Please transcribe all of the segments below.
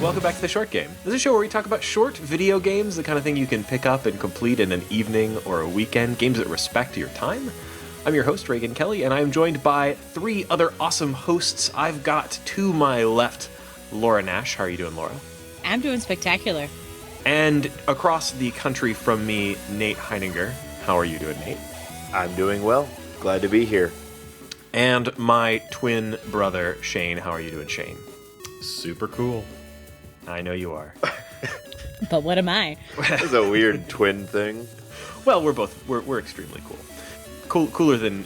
welcome back to The Short Game. This is a show where we talk about short video games, the kind of thing you can pick up and complete in an evening or a weekend, games that respect your time. I'm your host, Reagan Kelly, and I am joined by three other awesome hosts. I've got to my left, Laura Nash. How are you doing, Laura? I'm doing spectacular. And across the country from me, Nate Heininger. How are you doing, Nate? I'm doing well. Glad to be here. And my twin brother, Shane. How are you doing, Shane? Super cool. I know you are. But what am I? It's a weird twin thing. Well, we're extremely cool. Cooler than,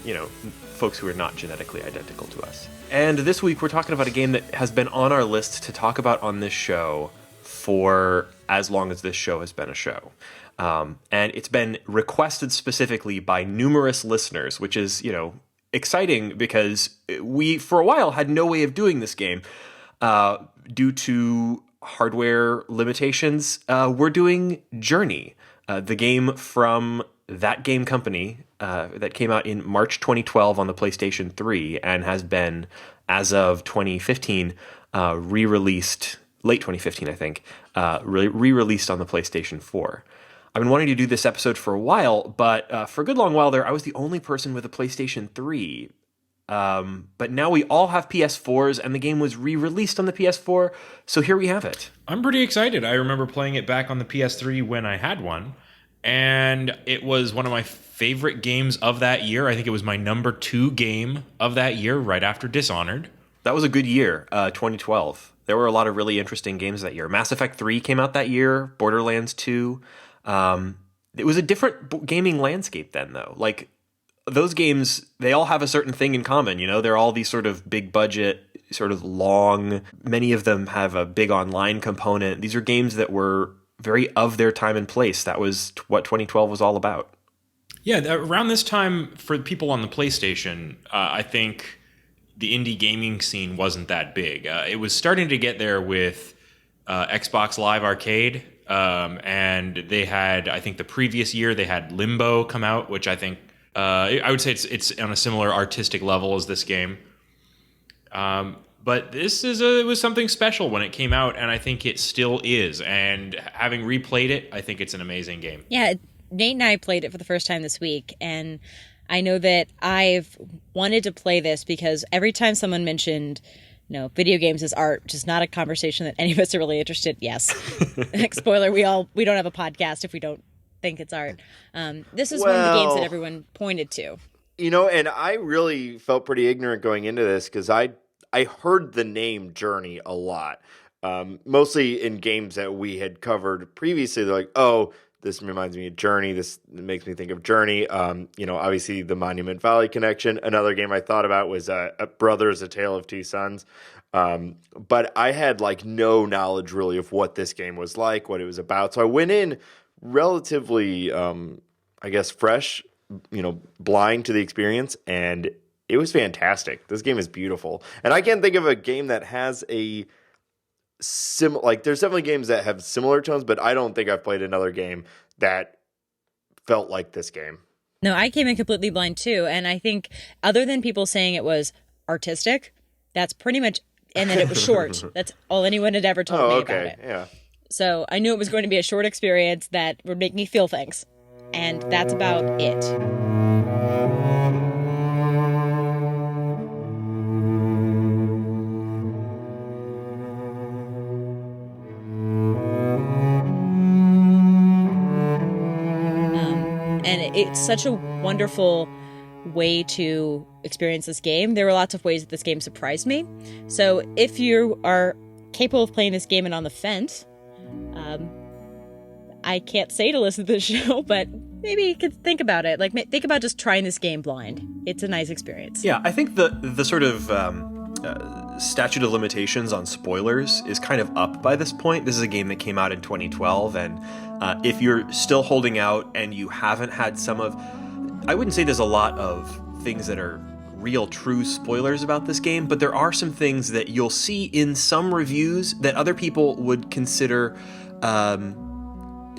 folks who are not genetically identical to us. And this week we're talking about a game that has been on our list to talk about on this show for as long as this show has been a show. And it's been requested specifically by numerous listeners, which is, exciting because we, for a while, had no way of doing this game due to hardware limitations. We're doing Journey, the game from That Game Company that came out in March 2012 on the PlayStation 3 and has been, as of 2015, re-released, late 2015, I think, re-released on the PlayStation 4. I've been wanting to do this episode for a while, but for a good long while there, I was the only person with a PlayStation 3. But now we all have PS4s, and the game was re-released on the PS4, so here we have it. I'm pretty excited. I remember playing it back on the PS3 when I had one, and it was one of my favorite games of that year. I think it was my number 2 game of that year, right after Dishonored. That was a good year, 2012. There were a lot of really interesting games that year. Mass Effect 3 came out that year, Borderlands 2. It was a different gaming landscape then, though. Like, those games, they all have a certain thing in common, They're all these sort of big budget, sort of long. Many of them have a big online component. These are games that were very of their time and place. That was what 2012 was all about. Yeah, around this time, for people on the PlayStation, I think the indie gaming scene wasn't that big. It was starting to get there with Xbox Live Arcade. And they had, I think the previous year, they had Limbo come out, which I think, I would say it's on a similar artistic level as this game. But it was something special when it came out, and I think it still is. And having replayed it, I think it's an amazing game. Yeah, Nate and I played it for the first time this week, and I know that I've wanted to play this because every time someone mentioned video games as art, which is not a conversation that any of us are really interested. Yes. Spoiler, we don't have a podcast if we don't think it's art. This is one of the games that everyone pointed to. And I really felt pretty ignorant going into this because I heard the name Journey a lot. Mostly in games that we had covered previously. They're like, oh, this reminds me of Journey. This makes me think of Journey. Obviously the Monument Valley connection. Another game I thought about was Brothers: A Tale of Two Sons. But I had no knowledge really of what this game was like, what it was about. So I went in relatively, fresh, blind to the experience, and it was fantastic. This game is beautiful. And I can't think of a game that has a there's definitely games that have similar tones, but I don't think I've played another game that felt like this game. No, I came in completely blind too, and I think other than people saying it was artistic, that's pretty much, and then it was short. That's all anyone had ever told me about it. Yeah. So I knew it was going to be a short experience that would make me feel things, and that's about it. And it's such a wonderful way to experience this game. There were lots of ways that this game surprised me. So if you are capable of playing this game and on the fence, I can't say to listen to the show, but maybe you could think about it. Think about just trying this game blind. It's a nice experience. Yeah, I think the sort of statute of limitations on spoilers is kind of up by this point. This is a game that came out in 2012, and if you're still holding out and you haven't had I wouldn't say there's a lot of things that are real true spoilers about this game, but there are some things that you'll see in some reviews that other people would consider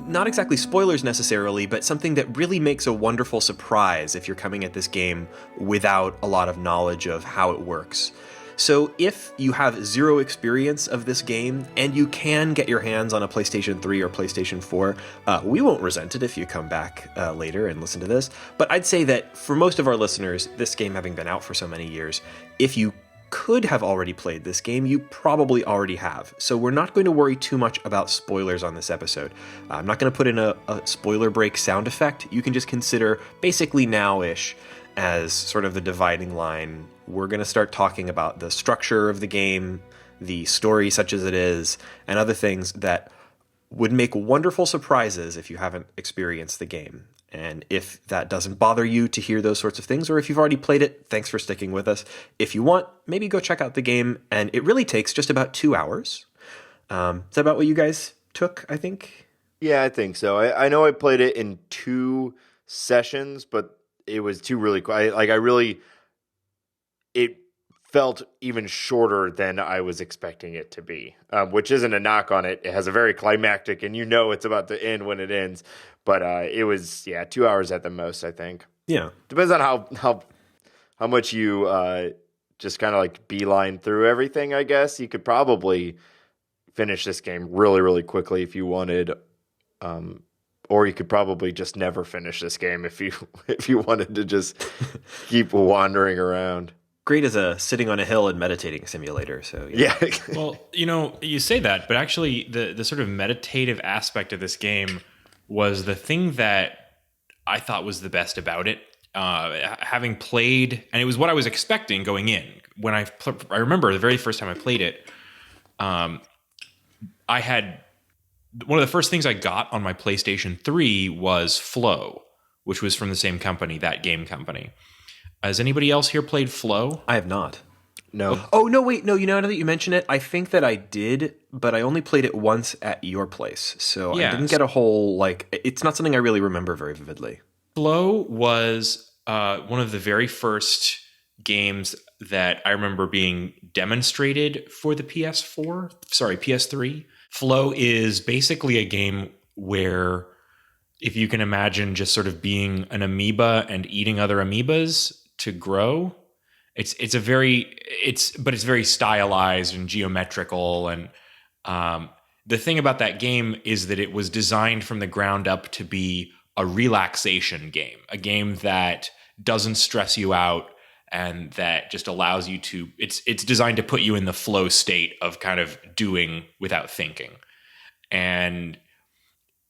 not exactly spoilers necessarily, but something that really makes a wonderful surprise if you're coming at this game without a lot of knowledge of how it works. So if you have zero experience of this game and you can get your hands on a PlayStation 3 or PlayStation 4, we won't resent it if you come back later and listen to this. But I'd say that for most of our listeners, this game having been out for so many years, if you could have already played this game, you probably already have. So we're not going to worry too much about spoilers on this episode. I'm not going to put in a spoiler break sound effect. You can just consider basically now-ish as sort of the dividing line. We're going to start talking about the structure of the game, the story such as it is, and other things that would make wonderful surprises if you haven't experienced the game. And if that doesn't bother you to hear those sorts of things, or if you've already played it, thanks for sticking with us. If you want, maybe go check out the game, and it really takes just about 2 hours. Is that about what you guys took, I think? Yeah, I think so. I know I played it in 2 sessions, but it was 2 really quick. It felt even shorter than I was expecting it to be, which isn't a knock on it. It has a very climactic, and it's about to end when it ends. But it was 2 hours at the most, I think. Yeah, depends on how much you just kind of like beeline through everything. I guess you could probably finish this game really, really quickly if you wanted, or you could probably just never finish this game if you wanted to just keep wandering around. Great as a sitting on a hill and meditating simulator. So yeah. Well, you say that, but actually the sort of meditative aspect of this game was the thing that I thought was the best about it. Having played, and it was what I was expecting going in. When I remember the very first time I played it, I had one of the first things I got on my PlayStation 3 was Flow, which was from the same company, That Game Company. Has anybody else here played Flow? I have not. No. Oh, no, wait. No, now that you mention it, I think that I did, but I only played it once at your place. So I didn't get a whole, it's not something I really remember very vividly. Flow was one of the very first games that I remember being demonstrated for the PS3. Flow is basically a game where, if you can imagine just sort of being an amoeba and eating other amoebas to grow, it's very stylized and geometrical. And the thing about that game is that it was designed from the ground up to be a relaxation game, a game that doesn't stress you out and that just allows you to, it's designed to put you in the flow state of kind of doing without thinking. And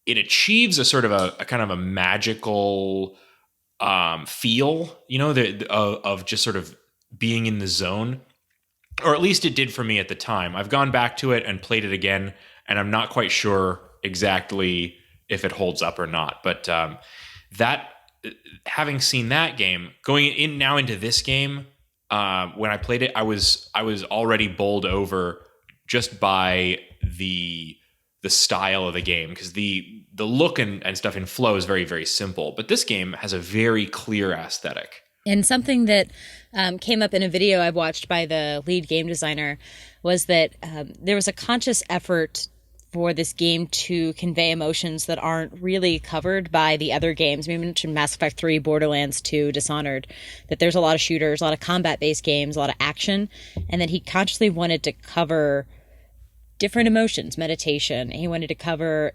it achieves a sort of a kind of a magical feel, of just sort of being in the zone, or at least it did for me at the time. I've gone back to it and played it again, and I'm not quite sure exactly if it holds up or not. But having seen that game, going in now into this game, when I played it, I was already bowled over just by the style of the game, because the look and stuff in Flow is very, very simple. But this game has a very clear aesthetic. And something that came up in a video I've watched by the lead game designer was that there was a conscious effort for this game to convey emotions that aren't really covered by the other games. We mentioned Mass Effect 3, Borderlands 2, Dishonored, that there's a lot of shooters, a lot of combat-based games, a lot of action, and that he consciously wanted to cover different emotions, meditation. He wanted to cover,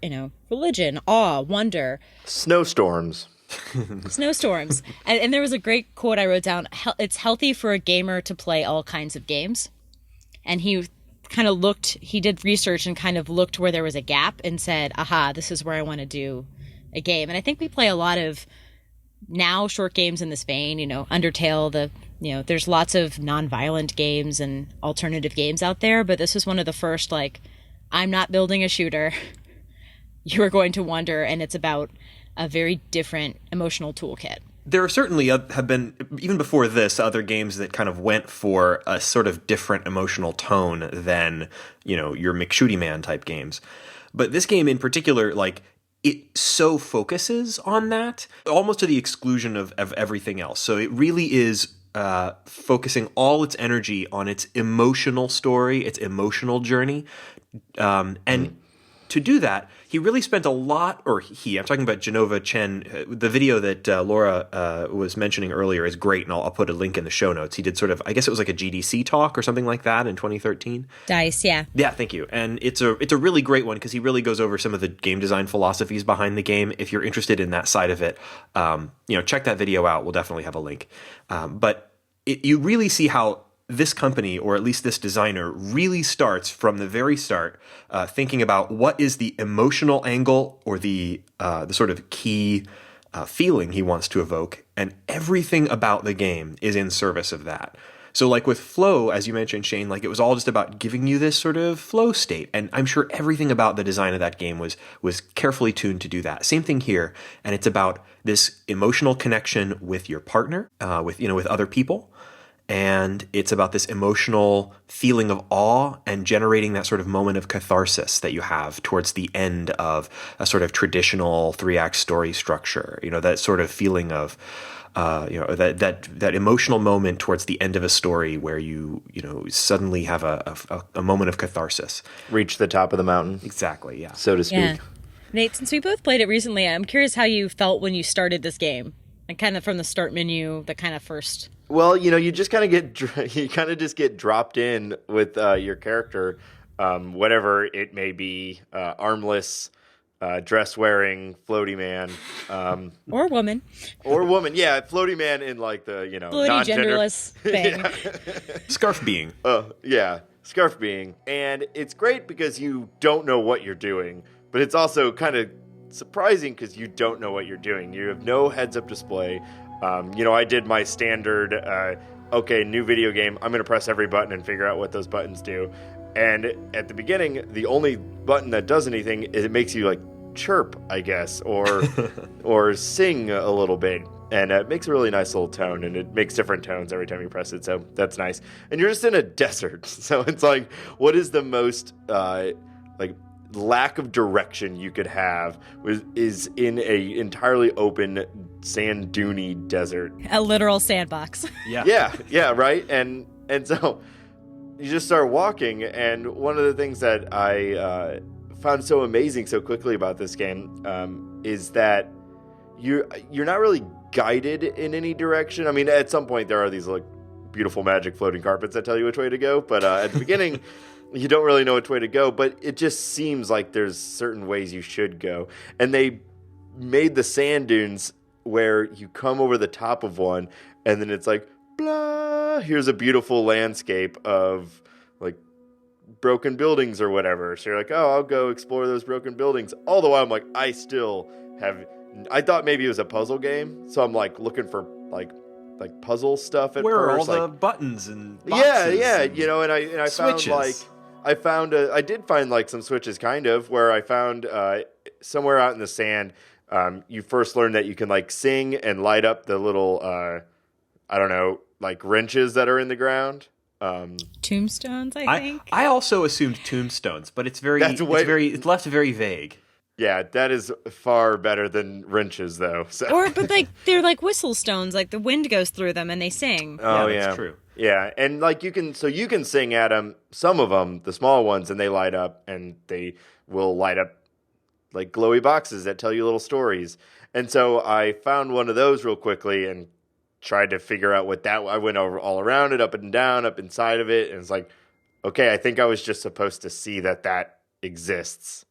religion, awe, wonder. Snowstorms. And there was a great quote I wrote down. It's healthy for a gamer to play all kinds of games. And he did research and kind of looked where there was a gap and said, aha, this is where I want to do a game. And I think we play a lot of now short games in this vein, Undertale, there's lots of non-violent games and alternative games out there, but this is one of the first, I'm not building a shooter. You are going to wonder, and it's about a very different emotional toolkit. There certainly have been, even before this, other games that kind of went for a sort of different emotional tone than, your McShooty Man type games. But this game in particular, it so focuses on that, almost to the exclusion of everything else. So it really is focusing all its energy on its emotional story, its emotional journey. And to do that, he really spent a lot, I'm talking about Jenova Chen. The video that Laura was mentioning earlier is great, and I'll put a link in the show notes. He did sort of, I guess it was like a GDC talk or something like that in 2013. DICE, yeah. Yeah, thank you. And it's a really great one because he really goes over some of the game design philosophies behind the game. If you're interested in that side of it, check that video out. We'll definitely have a link. But you really see how this company, or at least this designer, really starts from the very start, thinking about what is the emotional angle or the sort of key feeling he wants to evoke, and everything about the game is in service of that. So like with flow, as you mentioned, Shane, like it was all just about giving you this sort of flow state. And I'm sure everything about the design of that game was carefully tuned to do that. Same thing here. And it's about this emotional connection with your partner, with other people. And it's about this emotional feeling of awe and generating that sort of moment of catharsis that you have towards the end of a sort of traditional 3-act story structure. That sort of feeling of, that emotional moment towards the end of a story where you suddenly have a moment of catharsis. Reach the top of the mountain. Exactly, yeah. So to speak. Yeah. Nate, since we both played it recently, I'm curious how you felt when you started this game. And kind of from the start menu, the kind of first... Well, you just kind of just get dropped in with your character, whatever it may be, armless, dress-wearing, floaty man. Or woman. Or woman, yeah, floaty man in like the, floaty, non-gender... genderless thing. Scarf being. Yeah, scarf being. And it's great because you don't know what you're doing, but it's also kind of surprising because you don't know what you're doing. You have no heads-up display. I did my standard, new video game, I'm going to press every button and figure out what those buttons do. And at the beginning, the only button that does anything is it makes you like chirp, I guess, or or sing a little bit. And it makes a really nice little tone, and it makes different tones every time you press it, so that's nice. And you're just in a desert, so it's like, what is the most, lack of direction you could have is in a entirely open sand duney desert. A literal sandbox. Yeah, right? And so you just start walking, and one of the things that I found so amazing so quickly about this game is that you're not really guided in any direction. I mean, at some point there are these like beautiful magic floating carpets that tell you which way to go, but at the beginning you don't really know which way to go, but it just seems like there's certain ways you should go. And they made the sand dunes where you come over the top of one, and then it's like, blah, here's a beautiful landscape of, like, broken buildings or whatever. So you're like, oh, I'll go explore those broken buildings. All the while, I'm like, I thought maybe it was a puzzle game, so I'm, like, looking for, like puzzle stuff at Where first. Where are all the buttons and boxes? Yeah, and I switches. I did find like some switches kind of where I found somewhere out in the sand, you first learn that you can like sing and light up the little, like wrenches that are in the ground. Tombstones, I think. I also assumed tombstones, but it's left very vague. Yeah, that is far better than wrenches though. So. But like they're like whistle stones, like the wind goes through them and they sing. Oh yeah, that's true. Yeah, and like you can sing at them, some of them, the small ones, and they light up, and they will light up like glowy boxes that tell you little stories. And so I found one of those real quickly and tried to figure out what that. I went over all around it, up and down, up inside of it, and it's like, okay, I think I was just supposed to see that exists.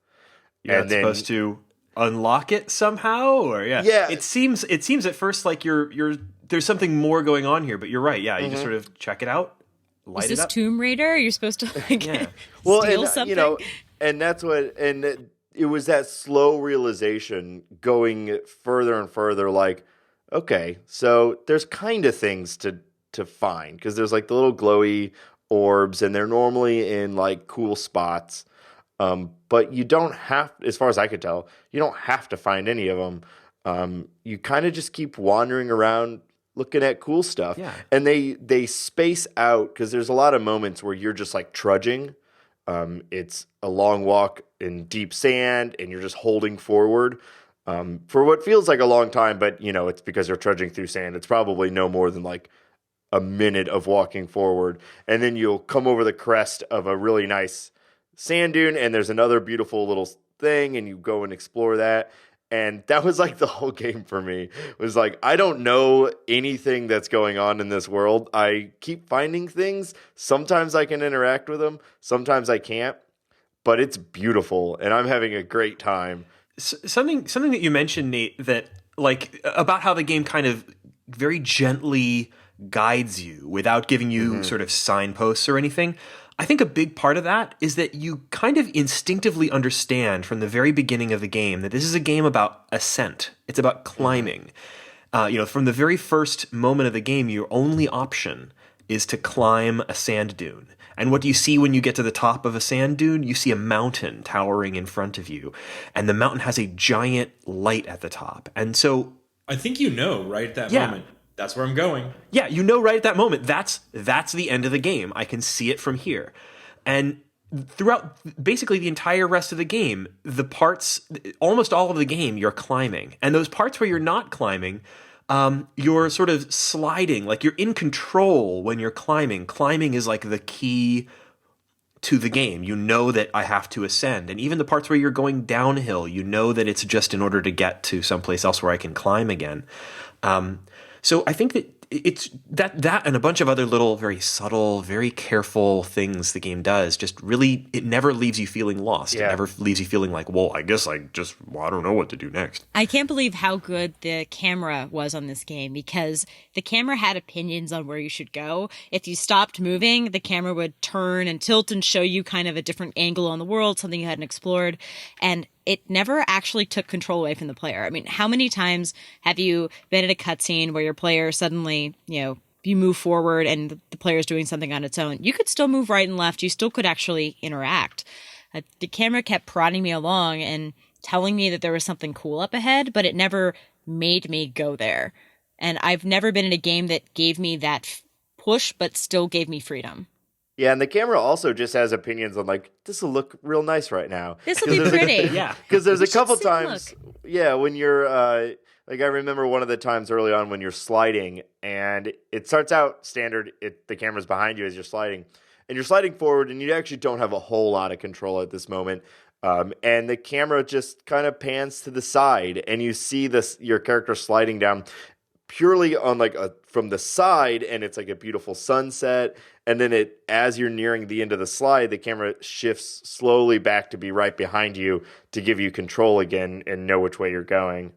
You're not supposed to unlock it somehow, or yeah. It seems at first like you're there's something more going on here, but you're right. Yeah, you just sort of check it out, light it up. Is this Tomb Raider? You're supposed to like steal something. And that's what, and it was that slow realization going further and further. Like, okay, so there's kind of things to find because there's like the little glowy orbs, and they're normally in like cool spots. But you don't have, as far as I could tell, you don't have to find any of them. You kind of just keep wandering around looking at cool stuff. Yeah. And they space out because there's a lot of moments where you're just like trudging. It's a long walk in deep sand and you're just holding forward for what feels like a long time, but it's because you're trudging through sand. It's probably no more than like a minute of walking forward. And then you'll come over the crest of a really nice sand dune, and there's another beautiful little thing, and you go and explore that. And that was like the whole game for me. It was like, I don't know anything that's going on in this world. I keep finding things. Sometimes I can interact with them. Sometimes I can't. But it's beautiful, and I'm having a great time. Something that you mentioned, Nate, that like about how the game kind of very gently guides you without giving you sort of signposts or anything. I think a big part of that is that you kind of instinctively understand from the very beginning of the game that this is a game about ascent. It's about climbing. From the very first moment of the game, your only option is to climb a sand dune. And what do you see when you get to the top of a sand dune? You see a mountain towering in front of you. And the mountain has a giant light at the top. And so I think right at that Yeah. moment. That's where I'm going. yeah, right at that moment, that's the end of the game. I can see it from here. And throughout basically the entire rest of the game, almost all of the game, you're climbing. And those parts where you're not climbing, you're sort of sliding, like you're in control when you're climbing. Climbing is like the key to the game. You know that I have to ascend. And even the parts where you're going downhill, you know that it's just in order to get to someplace else where I can climb again. So I think that it's that and a bunch of other little, very subtle, very careful things the game does. Just really, it never leaves you feeling lost. Yeah. It never leaves you feeling like, well, I guess I don't know what to do next. I can't believe how good the camera was on this game, because the camera had opinions on where you should go. If you stopped moving, the camera would turn and tilt and show you kind of a different angle on the world, something you hadn't explored. And it never actually took control away from the player. I mean, how many times have you been at a cutscene where your player suddenly, you move forward and the player's doing something on its own? You could still move right and left. You still could actually interact. The camera kept prodding me along and telling me that there was something cool up ahead, but it never made me go there. And I've never been in a game that gave me that push, but still gave me freedom. Yeah, and the camera also just has opinions on like, this will look real nice right now. This will be pretty. Yeah. Because there's We a couple should see and times, when you're like, I remember one of the times early on when you're sliding, and it starts out standard. The camera's behind you as you're sliding, and you're sliding forward, and you actually don't have a whole lot of control at this moment. And the camera just kind of pans to the side, and you see your character sliding down purely on from the side, and it's like a beautiful sunset. And then as you're nearing the end of the slide, the camera shifts slowly back to be right behind you to give you control again and know which way you're going.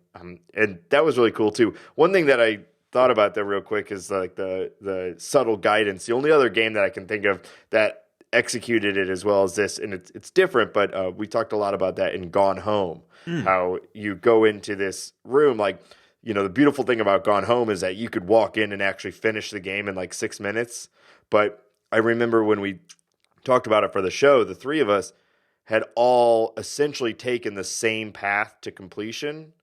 And that was really cool too. One thing that I thought about that real quick is like the subtle guidance. The only other game that I can think of that executed it as well as this, and it's different, but we talked a lot about that in Gone Home. How you go into this room, the beautiful thing about Gone Home is that you could walk in and actually finish the game in like 6 minutes. But I remember when we talked about it for the show, the three of us had all essentially taken the same path to completion,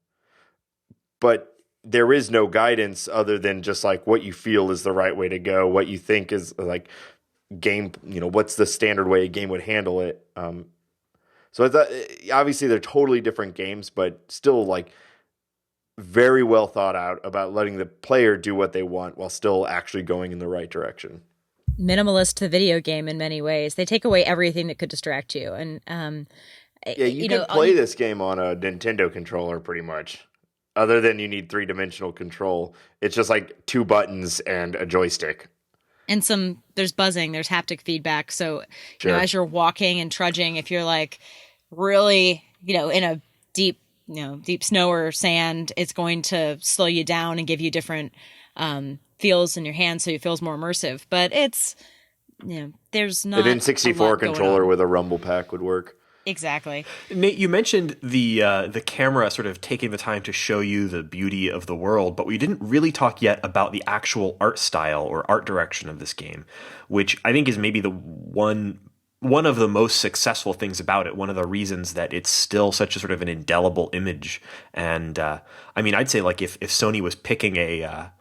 but there is no guidance other than just like what you feel is the right way to go, what you think is like game, what's the standard way a game would handle it. So I thought, obviously they're totally different games, but still like very well thought out about letting the player do what they want while still actually going in the right direction. Minimalist to the video game in many ways. They take away everything that could distract you. And you can play this game on a Nintendo controller pretty much. Other than you need 3-dimensional control. It's just like 2 buttons and a joystick. And there's buzzing, there's haptic feedback. So, Sure. As you're walking and trudging, if you're like really, in a deep snow or sand, it's going to slow you down and give you different feels in your hands, so it feels more immersive. But it's, there's not An N64 controller with a rumble pack would work. Exactly. Nate, you mentioned the camera sort of taking the time to show you the beauty of the world, but we didn't really talk yet about the actual art style or art direction of this game, which I think is maybe the one of the most successful things about it. One of the reasons that it's still such a sort of an indelible image. And I'd say like if Sony was picking a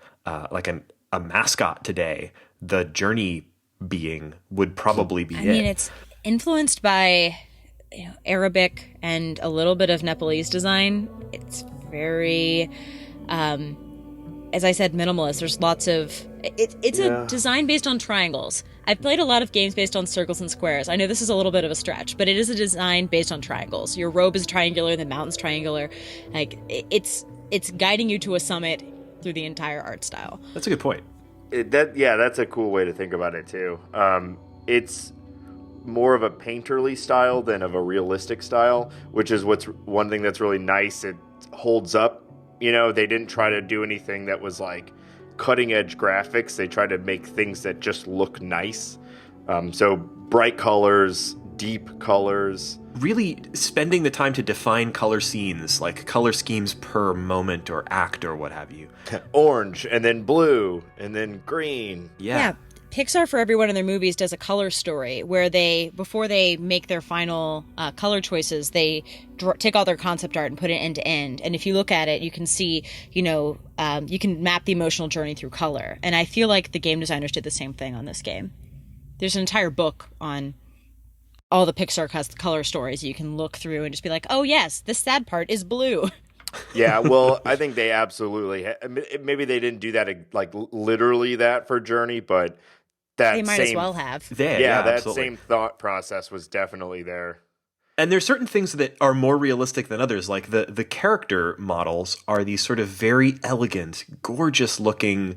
mascot today, the Journey being would probably be it. It's influenced by Arabic and a little bit of Nepalese design. It's very, as I said, minimalist. There's lots of It's a design based on triangles. I've played a lot of games based on circles and squares. I know this is a little bit of a stretch, but it is a design based on triangles. Your robe is triangular, the mountain's triangular. Like it's guiding you to a summit through the entire art style. That's a good point. That's a cool way to think about it too. It's more of a painterly style than of a realistic style, which is what's one thing that's really nice. It holds up. You know, they didn't try to do anything that was like cutting edge graphics. They tried to make things that just look nice. So bright colors, deep colors. Really spending the time to define color scenes, like color schemes per moment or act or what have you. Orange, and then blue, and then green. Yeah. Pixar for everyone in their movies does a color story where before they make their final color choices, they take all their concept art and put it end to end. And if you look at it, you can see, you can map the emotional journey through color. And I feel like the game designers did the same thing on this game. There's an entire book on all the Pixar color stories you can look through and just be like, oh yes, this sad part is blue. Yeah, well, I think they absolutely maybe they didn't do that like literally that for Journey, but they might as well have. That absolutely. Same thought process was definitely there. And there's certain things that are more realistic than others, like the character models are these sort of very elegant, gorgeous looking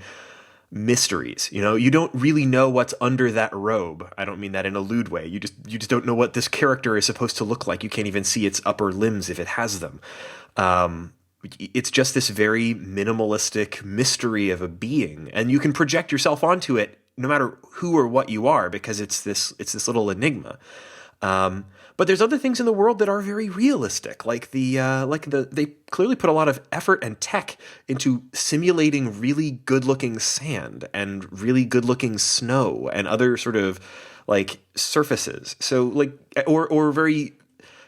mysteries. You know, you don't really know what's under that robe. I don't mean that in a lewd way. You just don't know what this character is supposed to look like. You can't even see its upper limbs if it has them. It's just this very minimalistic mystery of a being, and you can project yourself onto it no matter who or what you are, because it's this little enigma. But there's other things in the world that are very realistic, like they clearly put a lot of effort and tech into simulating really good-looking sand and really good-looking snow and other sort of like surfaces. So like or very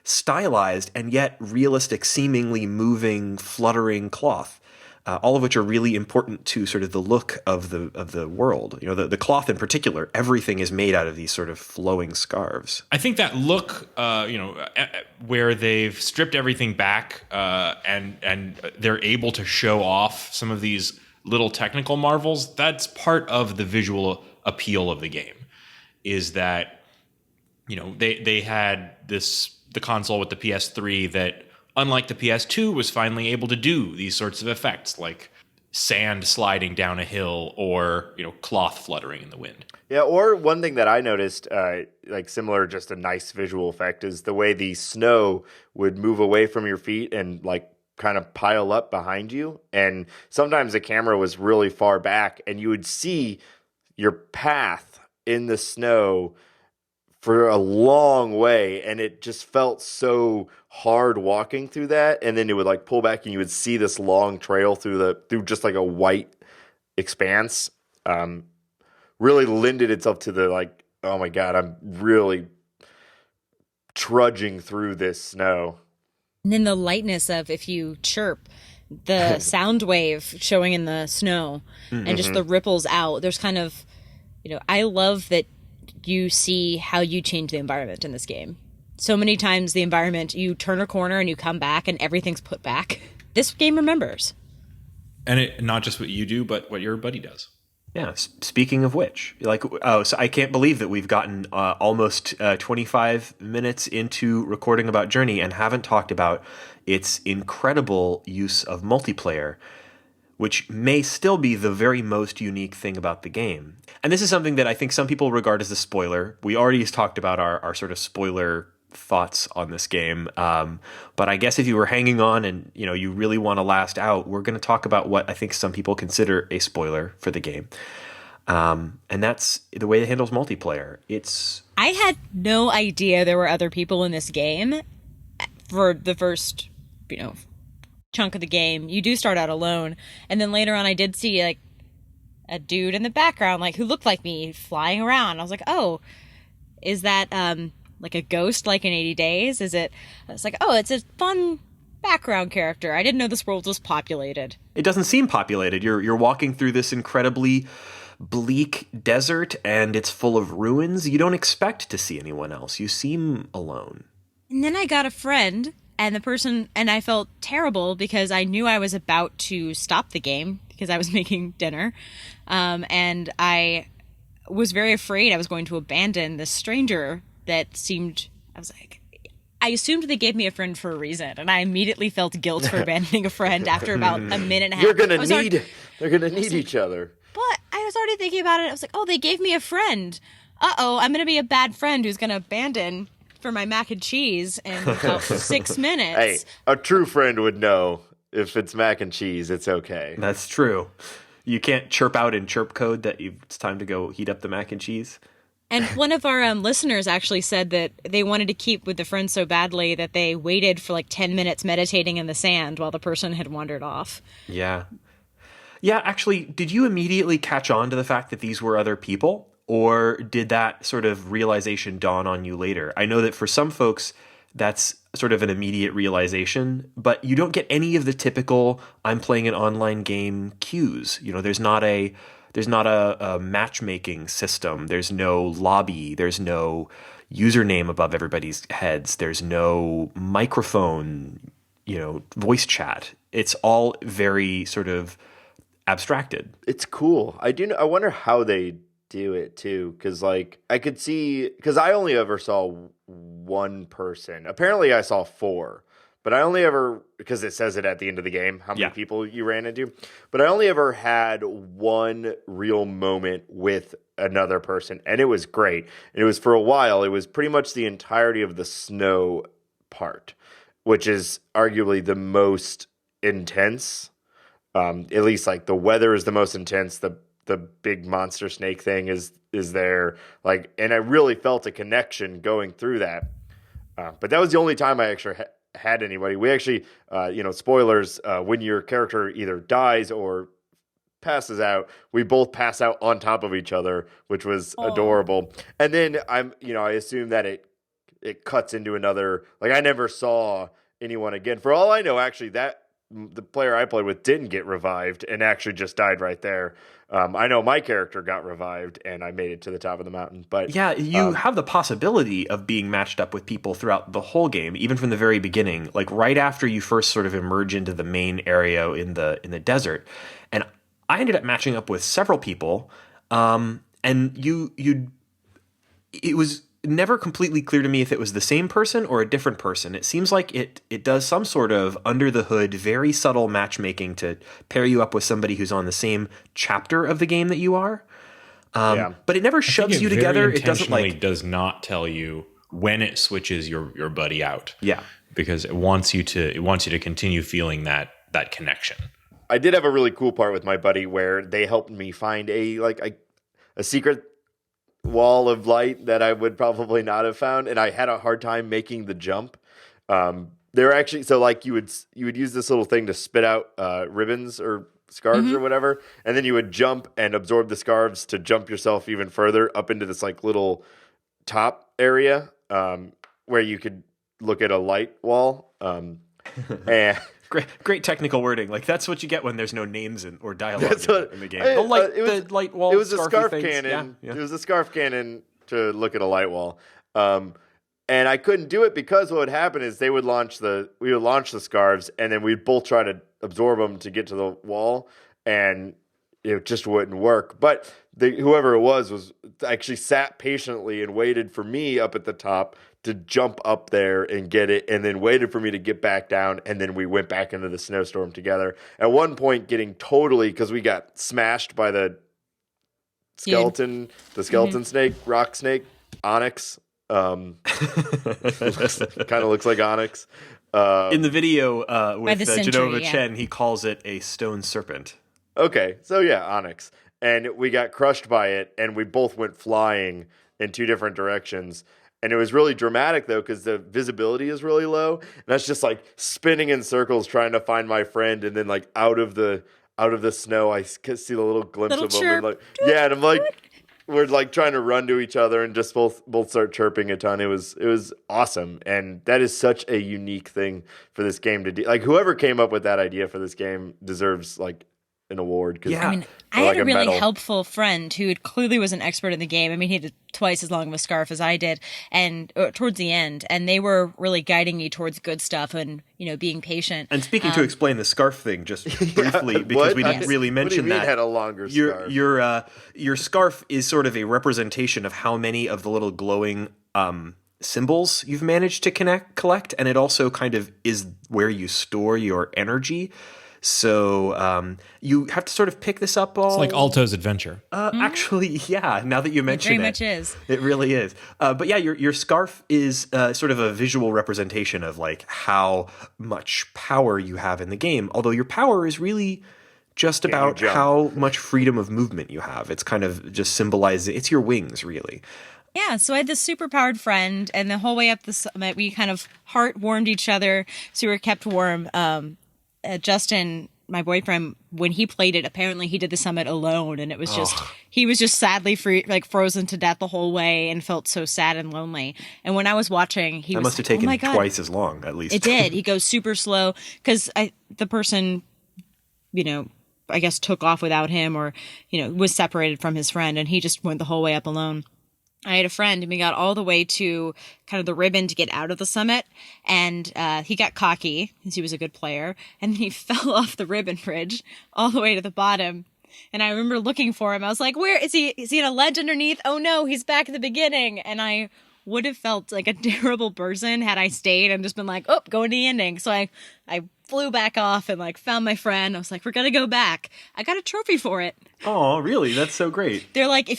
stylized and yet realistic, seemingly moving, fluttering cloth. All of which are really important to sort of the look of the world. You know, the cloth in particular, everything is made out of these sort of flowing scarves. I think that look, where they've stripped everything back and they're able to show off some of these little technical marvels, that's part of the visual appeal of the game, is that, you know, they had the console with the PS3 that, unlike the PS2, was finally able to do these sorts of effects, like sand sliding down a hill or, you know, cloth fluttering in the wind. Yeah, or one thing that I noticed, like similar, just a nice visual effect, is the way the snow would move away from your feet and like kind of pile up behind you. And sometimes the camera was really far back and you would see your path in the snow for a long way, and it just felt so hard walking through that. And then it would like pull back, and you would see this long trail through just like a white expanse. Really lended itself to the like, oh my god, I'm really trudging through this snow. And then the lightness of if you chirp, the sound wave showing in the snow, and just the ripples out. There's kind of, you know, I love that you see how you change the environment in this game. So many times the environment, you turn a corner and you come back and everything's put back. This game remembers. And it not just what you do, but what your buddy does. Yeah, speaking of which, so I can't believe that we've gotten almost 25 minutes into recording about Journey and haven't talked about its incredible use of multiplayer, which may still be the very most unique thing about the game. And this is something that I think some people regard as a spoiler. We already talked about our sort of spoiler thoughts on this game. But I guess if you were hanging on and, you know, you really want to last out, we're going to talk about what I think some people consider a spoiler for the game. And that's the way it handles multiplayer. I had no idea there were other people in this game for the first, you know, chunk of the game. You do start out alone, and then later on I did see like a dude in the background like who looked like me flying around. I was like, oh, is that like a ghost like in 80 Days? I was like, oh, it's a fun background character. I didn't know this world was populated. It doesn't seem populated. You're walking through this incredibly bleak desert and it's full of ruins. You don't expect to see anyone else. You seem alone. And then I got a friend, and I felt terrible because I knew I was about to stop the game because I was making dinner. And I was very afraid I was going to abandon this stranger that seemed, I was like, I assumed they gave me a friend for a reason, and I immediately felt guilt for abandoning a friend after about a minute and a half. They're gonna need each other. But I was already thinking about it. I was like, oh, they gave me a friend. Uh-oh, I'm gonna be a bad friend who's gonna abandon for my mac and cheese in about 6 minutes. Hey, a true friend would know if it's mac and cheese, it's okay. That's true. You can't chirp out in chirp code that it's time to go heat up the mac and cheese. And one of our listeners actually said that they wanted to keep with the friend so badly that they waited for like 10 minutes meditating in the sand while the person had wandered off. Yeah. Yeah, actually, did you immediately catch on to the fact that these were other people? Or did that sort of realization dawn on you later? I know that for some folks, that's sort of an immediate realization, but you don't get any of the typical I'm playing an online game cues. You know, there's not a matchmaking system. There's no lobby. There's no username above everybody's heads. There's no microphone, voice chat. It's all very sort of abstracted. It's cool. I wonder how they do it too, because I could see, because I only ever saw one person. Apparently I saw 4. But I only ever, because it says it at the end of the game, how many people you ran into. But I only ever had one real moment with another person, and it was great. And it was for a while. It was pretty much the entirety of the snow part, which is arguably the most intense. At least the weather is the most intense. The big monster snake thing is there. And I really felt a connection going through that. But that was the only time I actually had anybody. We actually, spoilers, when your character either dies or passes out, we both pass out on top of each other, which was adorable. And then I assume that it cuts into another, I never saw anyone again. For all I know, actually, the player I played with didn't get revived and actually just died right there. I know my character got revived and I made it to the top of the mountain. But yeah, you have the possibility of being matched up with people throughout the whole game, even from the very beginning. Right after you first sort of emerge into the main area in the desert, and I ended up matching up with several people, and it was never completely clear to me if it was the same person or a different person. It seems like it does some sort of under the hood, very subtle matchmaking to pair you up with somebody who's on the same chapter of the game that you are. But it never shoves you together. It does not tell you when it switches your buddy out. Yeah, because it wants you to continue feeling that connection. I did have a really cool part with my buddy where they helped me find a secret wall of light that I would probably not have found, and I had a hard time making the jump. They're actually you would use this little thing to spit out ribbons or scarves or whatever, and then you would jump and absorb the scarves to jump yourself even further up into this little top area where you could look at a light wall. And Great technical wording. That's what you get when there's no names or dialogue in the game. The light wall. It was a scarf things. cannon. Yeah. It was a scarf cannon to look at a light wall. And I couldn't do it because what would happen is we would launch the scarves, and then we'd both try to absorb them to get to the wall, and it just wouldn't work. But whoever it was actually sat patiently and waited for me up at the top to jump up there and get it, and then waited for me to get back down, and then we went back into the snowstorm together. At one point, getting totally, because we got smashed by the skeleton, snake, rock snake, onyx. Kind of looks like onyx. In the video with Jenova yeah. Chen, he calls it a stone serpent. Okay, so yeah, onyx. And we got crushed by it, and we both went flying in 2 different directions. And it was really dramatic, though, because the visibility is really low. And that's just spinning in circles trying to find my friend. And then out of the snow, I see the little glimpse of him. And I'm we're trying to run to each other and just both start chirping a ton. It was awesome. And that is such a unique thing for this game to do. Whoever came up with that idea for this game deserves an award. Yeah. I mean, I had a really helpful friend who clearly was an expert in the game. I mean, he had twice as long of a scarf as I did, and towards the end, and they were really guiding me towards good stuff and being patient. And speaking to explain the scarf thing just briefly, because we didn't really mention that. Had a longer scarf. Your scarf is sort of a representation of how many of the little glowing symbols you've managed to collect, and it also kind of is where you store your energy. So you have to sort of pick this up all. It's like Alto's Adventure. Actually, yeah. Now that you mention it, very much is. It really is. But yeah, your scarf is sort of a visual representation of like how much power you have in the game. Although your power is really just about how much freedom of movement you have. It's kind of just symbolizing. It's your wings, really. Yeah, so I had this super powered friend, and the whole way up the summit, we kind of heart warmed each other, so we were kept warm. Justin, my boyfriend, when he played it, apparently he did the summit alone, and it was just he was just sadly frozen to death the whole way, and felt so sad and lonely. And when I was watching, he must have taken twice as long, at least. It did. He goes super slow because the person, I guess took off without him, or was separated from his friend, and he just went the whole way up alone. I had a friend, and we got all the way to kind of the ribbon to get out of the summit, and he got cocky because he was a good player, and then he fell off the ribbon bridge all the way to the bottom. And I remember looking for him. I was like, "Where is he? Is he in a ledge underneath? Oh no, he's back at the beginning." And I would have felt like a terrible person had I stayed and just been like, "Oh, going to the ending." So I flew back off and found my friend. I was like, "We're gonna go back." I got a trophy for it. Oh, really? That's so great. They're like,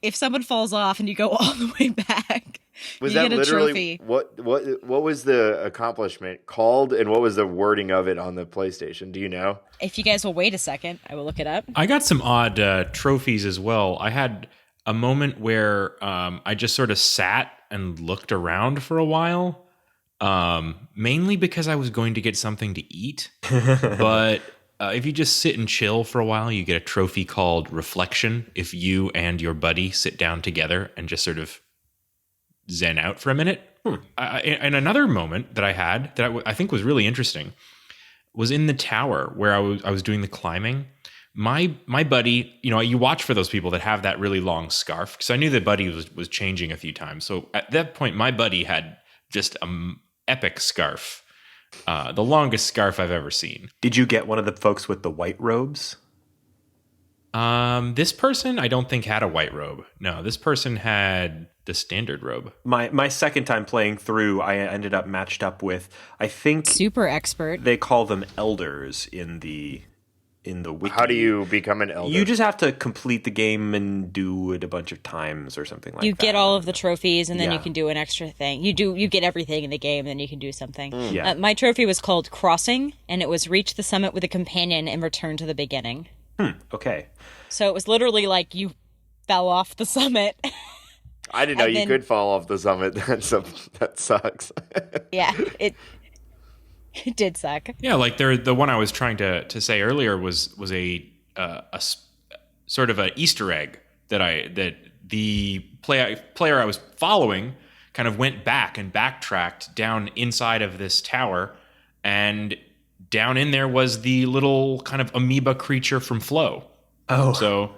if someone falls off and you go all the way back, was you that get a literally trophy. What was the accomplishment called, and what was the wording of it on the PlayStation? Do you know? If you guys will wait a second, I will look it up. I got some odd trophies as well. I had a moment where I just sort of sat and looked around for a while, mainly because I was going to get something to eat. But if you just sit and chill for a while, you get a trophy called Reflection. If you and your buddy sit down together and just sort of zen out for a minute. And another moment that I had that I think was really interesting was in the tower where I was doing the climbing. My buddy, you watch for those people that have that really long scarf, because I knew that buddy was changing a few times. So at that point, my buddy had just an epic scarf. The longest scarf I've ever seen. Did you get one of the folks with the white robes? This person I don't think had a white robe. No, this person had the standard robe. My second time playing through, I ended up matched up with, I think, super expert. They call them elders in the wiki. How do you become an elder? You just have to complete the game and do it a bunch of times or something like that. You get all of the trophies, and then you can do an extra thing. You get everything in the game, and then you can do something. Yeah. My trophy was called Crossing, and it was reach the summit with a companion and return to the beginning. Okay. So it was literally like you fell off the summit. I didn't know you could fall off the summit. That sucks. Yeah, it did suck. Yeah, like the one I was trying to say earlier was a sort of an Easter egg that the player I was following kind of went back and backtracked down inside of this tower, and down in there was the little kind of amoeba creature from Flow. Oh, so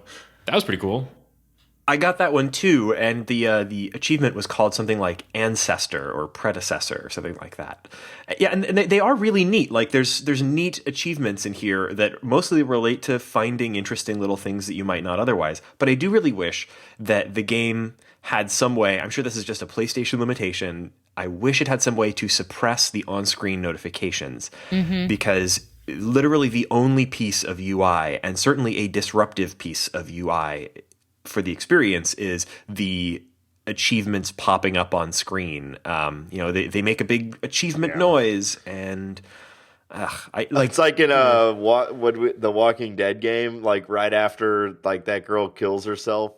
that was pretty cool. I got that one too, and the achievement was called something like Ancestor or Predecessor or something like that. Yeah, and they are really neat. Like there's neat achievements in here that mostly relate to finding interesting little things that you might not otherwise. But I do really wish that the game had some way. I'm sure this is just a PlayStation limitation. I wish it had some way to suppress the on-screen notifications, because literally the only piece of UI, and certainly a disruptive piece of UI for the experience, is the achievements popping up on screen. They make a big achievement noise, and it's like in the Walking Dead game, like right after that girl kills herself,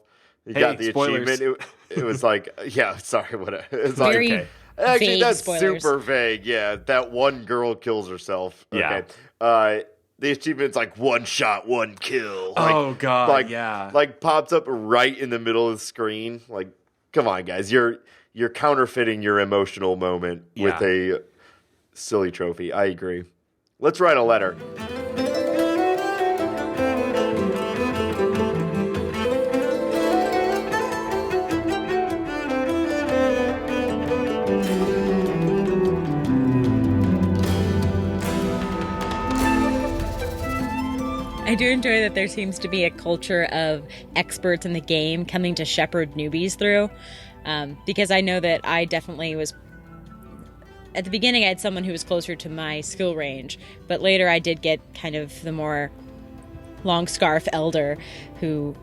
you got the spoilers. achievement. It was like, yeah, sorry, whatever. It's Very like, actually, that's spoilers. super vague. Yeah, that one girl kills herself. Okay. Yeah. The achievement's like one shot, one kill. Oh god, like pops up right in the middle of the screen. Like, come on, guys, you're counterfeiting your emotional moment with a silly trophy. I agree. Let's write a letter. I do enjoy that there seems to be a culture of experts in the game coming to shepherd newbies through, because I know that I definitely was... At the beginning, I had someone who was closer to my skill range, but later I did get kind of the more long scarf elder who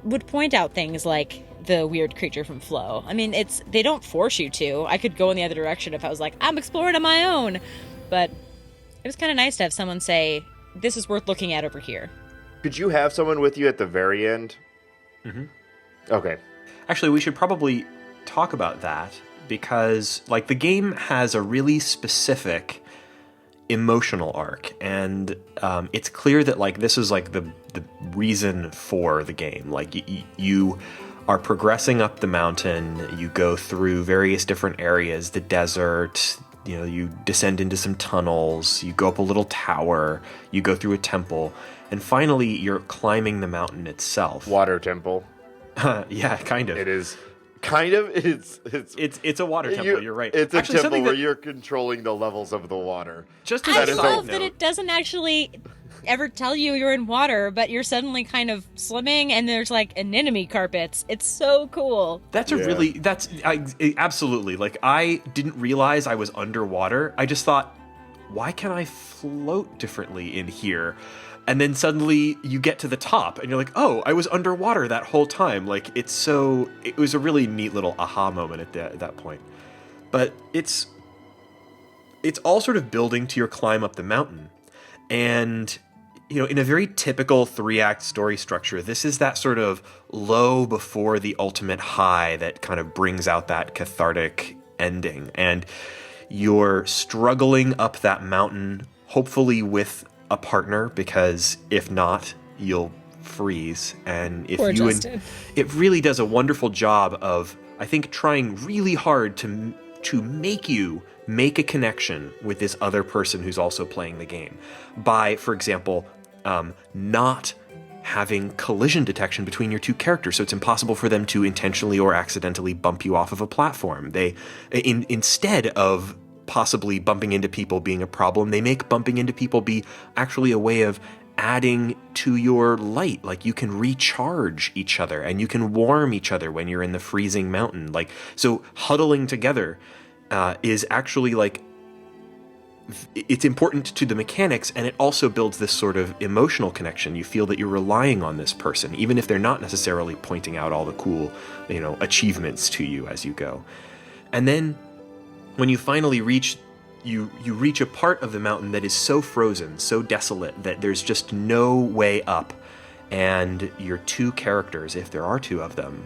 would point out things like the weird creature from Flow. I mean, they don't force you to. I could go in the other direction if I was like, I'm exploring on my own. But it was kind of nice to have someone say, this is worth looking at over here. Could you have someone with you at the very end? Mm-hmm. Okay. Actually, we should probably talk about that because, like, the game has a really specific emotional arc, and it's clear that, like, this is like the reason for the game. Like, you are progressing up the mountain, you go through various different areas, the desert, you know, you descend into some tunnels, you go up a little tower, you go through a temple, and finally you're climbing the mountain itself. Water temple. Yeah, kind of. It is. Kind of. It's a water temple, you're right. It's actually a temple where you're controlling the levels of the water. Just I love that it doesn't actually ever tell you you're in water, but you're suddenly kind of swimming and there's like anemone carpets. It's so cool. Absolutely. Like, I didn't realize I was underwater. I just thought, why can I float differently in here? And then suddenly you get to the top and you're like, oh, I was underwater that whole time. Like, it was a really neat little aha moment at that point. But it's all sort of building to your climb up the mountain. And, you know, in a very typical 3-act story structure, this is that sort of low before the ultimate high that kind of brings out that cathartic ending. And you're struggling up that mountain, hopefully with a partner, because if not, you'll freeze. And if Poor you Justin. It really does a wonderful job of, I think, trying really hard to make you make a connection with this other person who's also playing the game by, for example, not having collision detection between your two characters, so it's impossible for them to intentionally or accidentally bump you off of a platform. They, instead of possibly bumping into people being a problem, they make bumping into people be actually a way of adding to your light. Like, you can recharge each other and you can warm each other when you're in the freezing mountain. Like, so huddling together is actually, like, it's important to the mechanics, and it also builds this sort of emotional connection. You feel that you're relying on this person, even if they're not necessarily pointing out all the cool, you know, achievements to you as you go. And then when you finally reach a part of the mountain that is so frozen, so desolate, that there's just no way up, and your two characters, if there are two of them,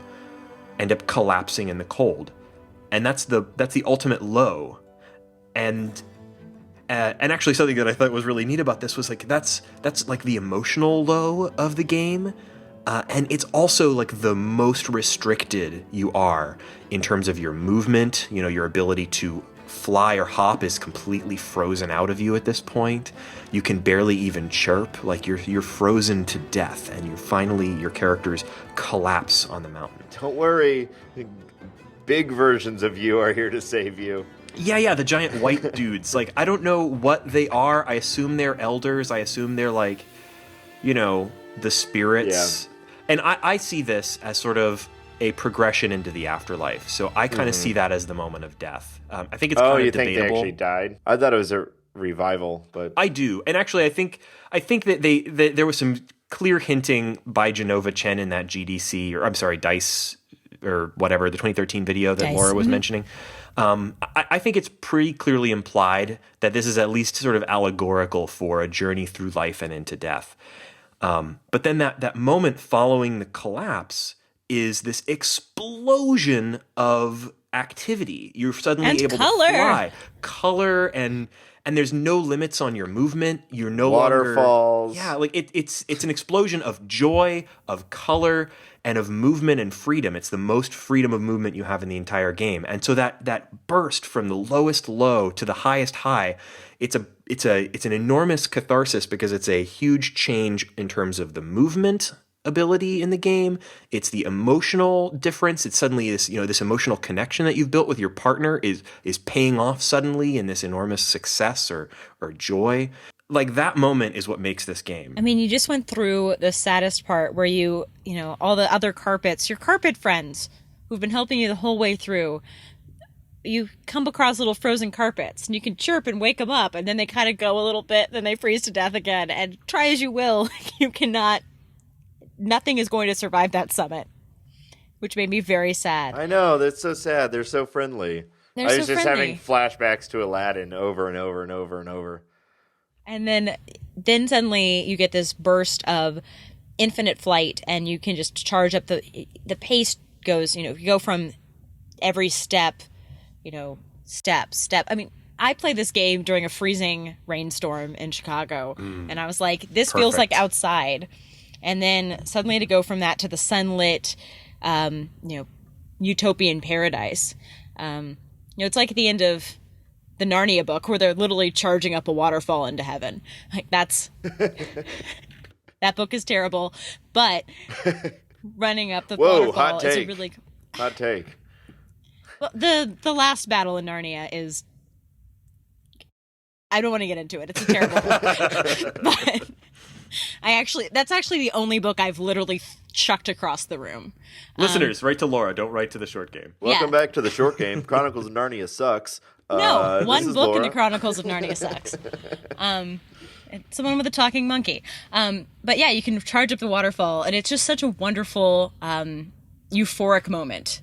end up collapsing in the cold. And that's the ultimate low. And actually, something that I thought was really neat about this was, like, that's like the emotional low of the game. And it's also, like, the most restricted you are in terms of your movement. You know, your ability to fly or hop is completely frozen out of you at this point. You can barely even chirp. Like, you're frozen to death, and your characters collapse on the mountain. Don't worry, big versions of you are here to save you. Yeah, the giant white dudes. Like, I don't know what they are. I assume they're elders. I assume they're, like, you know, the spirits. Yeah. And I see this as sort of a progression into the afterlife. So I kind of see that as the moment of death. I think it's kind of debatable. Oh, you think they actually died? I thought it was a revival, but I do. And actually, I think that there was some clear hinting by Jenova Chen in that GDC, or I'm sorry, DICE, or whatever, the 2013 video that Laura was mentioning. I think it's pretty clearly implied that this is at least sort of allegorical for a journey through life and into death. But then that moment following the collapse is this explosion of activity. You're suddenly able to fly. Color and there's no limits on your movement. You're no waterfalls. Yeah, like it's an explosion of joy, of color, and of movement and freedom. It's the most freedom of movement you have in the entire game. And so that burst from the lowest low to the highest high, it's an enormous catharsis, because it's a huge change in terms of the movement ability in the game. It's the emotional difference. It's suddenly this emotional connection that you've built with your partner is paying off suddenly in this enormous success or joy. like that moment is what makes this game. I mean, you just went through the saddest part where you know, all the other carpets, your carpet friends who've been helping you the whole way through, you come across little frozen carpets and you can chirp and wake them up, and then they kind of go a little bit, then they freeze to death again, and try as you will, you cannot, nothing is going to survive that summit, which made me very sad. I know, that's so sad. They're so friendly. They're I was so just friendly. having flashbacks to Aladdin over and over and over and over. And then suddenly you get this burst of infinite flight, and you can just charge up the pace goes, you go from every step, step. I mean, I played this game during a freezing rainstorm in Chicago, and I was like, this feels like outside. And then suddenly to go from that to the sunlit, utopian paradise. It's like at the end of the Narnia book where they're literally charging up a waterfall into heaven. Like that book is terrible, but running up the waterfall is a really hot take. Well, the last battle in Narnia is, I don't want to get into it. It's a terrible book. But that's actually the only book I've literally chucked across the room. Listeners, write to Laura. Don't write to the short game. Welcome back to the short game. Chronicles of Narnia sucks. No, one book Laura. in the Chronicles of Narnia sucks. It's the one with the talking monkey. But yeah, you can charge up the waterfall, and it's just such a wonderful, euphoric moment.